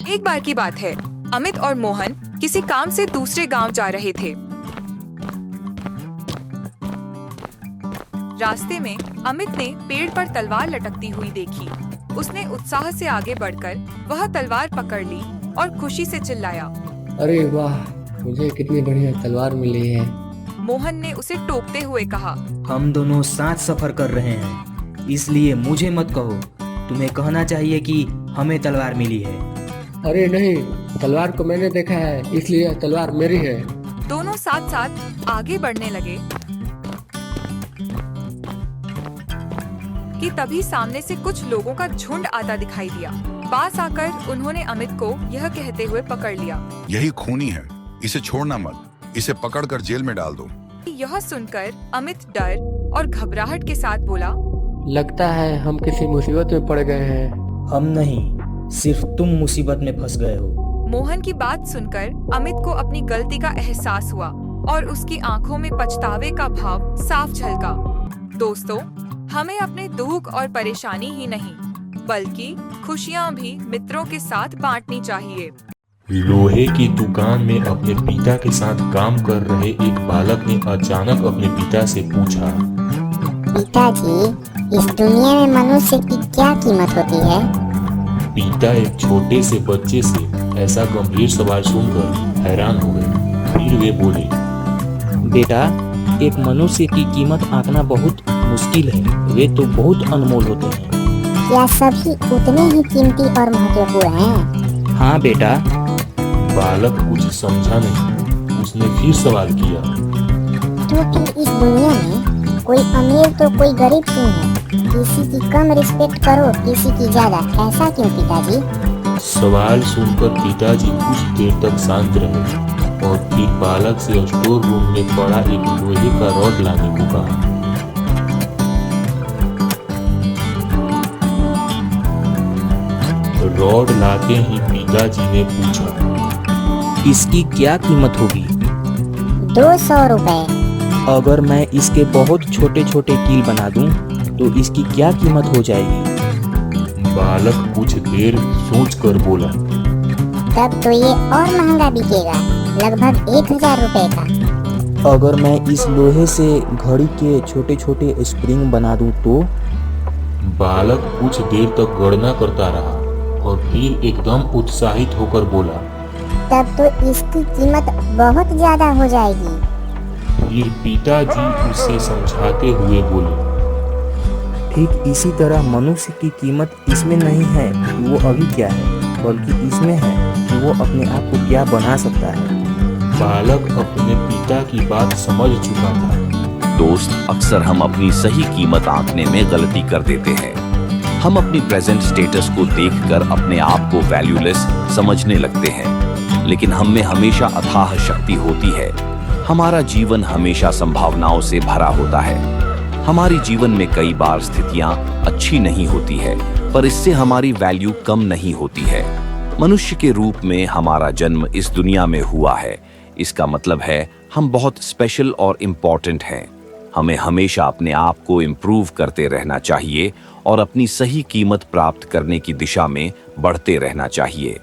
एक बार की बात है, अमित और मोहन किसी काम से दूसरे गांव जा रहे थे। रास्ते में अमित ने पेड़ पर तलवार लटकती हुई देखी। उसने उत्साह से आगे बढ़कर वह तलवार पकड़ ली और खुशी से चिल्लाया, अरे वाह, मुझे कितनी बढ़िया तलवार मिली है। मोहन ने उसे टोकते हुए कहा, हम दोनों साथ सफर कर रहे हैं, इसलिए मुझे मत कहो। तुम्हें कहना चाहिए कि हमें तलवार मिली है। अरे नहीं, तलवार को मैंने देखा है, इसलिए तलवार मेरी है। दोनों साथ साथ आगे बढ़ने लगे कि तभी सामने से कुछ लोगों का झुंड आता दिखाई दिया। पास आकर उन्होंने अमित को यह कहते हुए पकड़ लिया, यही खूनी है, इसे छोड़ना मत, इसे पकड़कर जेल में डाल दो। यह सुनकर अमित डर और घबराहट के साथ बोला, लगता है हम किसी मुसीबत में पड़ गए हैं। हम नहीं, सिर्फ तुम मुसीबत में फंस गए हो। मोहन की बात सुनकर अमित को अपनी गलती का एहसास हुआ और उसकी आंखों में पछतावे का भाव साफ झलका। दोस्तों, हमें अपने दुख और परेशानी ही नहीं बल्कि खुशियाँ भी मित्रों के साथ बांटनी चाहिए। लोहे की दुकान में अपने पिता के साथ काम कर रहे एक बालक ने अचानक अपने पिता से पूछा, पिताजी, इस दुनिया में मनुष्य की क्या कीमत होती है? पिता एक छोटे से बच्चे से ऐसा गंभीर सवाल सुनकर हैरान हो गए। फिर वे बोले, बेटा, एक मनुष्य की कीमत आंकना बहुत मुश्किल है। वे तो बहुत अनमोल होते हैं। क्या सभी उतने ही कीमती और महत्वपूर्ण हैं? हाँ बेटा। बालक कुछ समझा नहीं। उसने फिर सवाल किया, तो फिर इस दुनिया में कोई अमीर तो कोई गरीब क्यों है? किसी की कम रिस्पेक्ट करो, किसी की ज्यादा, ऐसा क्यों पिताजी? सवाल सुनकर पिताजी कुछ देर तक शांत रहे और फिर बालक से स्टोर रूम में पड़ा एक लोहे का रॉड लाने को कहा। रॉड लाते ही पिताजी ने पूछा, इसकी क्या कीमत होगी? 200 रुपए। अगर मैं इसके बहुत छोटे छोटे कील बना दूं, तो इसकी क्या कीमत हो जाएगी? बालक कुछ देर सोचकर बोला, तब तो ये और महंगा बिकेगा, लगभग 1000 रुपए का। अगर मैं इस लोहे से घड़ी के छोटे छोटे स्प्रिंग बना दूं तो? बालक कुछ देर तक गणना करता रहा और फिर एकदम उत्साहित होकर बोला, तब तो इसकी कीमत बहुत ज्यादा हो जाएगी। फिर पिताजी उसे समझाते हुए बोले, ठीक इसी तरह मनुष्य की कीमत इसमें नहीं है कि वो अभी क्या है, बल्कि इसमें है कि वो अपने आप को क्या बना सकता है। बालक अपने पिता की बात समझ चुका था। दोस्त, अक्सर हम अपनी सही कीमत आंकने में गलती कर देते हैं। हम अपनी प्रेजेंट स्टेटस को देखकर अपने आप को वैल्यूलेस समझने लगते हैं, लेकिन हम में हमेशा अथाह शक्ति होती है। हमारा जीवन हमेशा संभावनाओं से भरा होता है। हमारी जीवन में कई बार स्थितियां अच्छी नहीं होती है, पर इससे हमारी वैल्यू कम नहीं होती है। मनुष्य के रूप में हमारा जन्म इस दुनिया में हुआ है। इसका मतलब है हम बहुत स्पेशल और इम्पोर्टेंट हैं। हमें हमेशा अपने आप को इम्प्रूव करते रहना चाहिए और अपनी सही कीमत प्राप्त करने की दिशा में बढ़ते रहना चाहिए।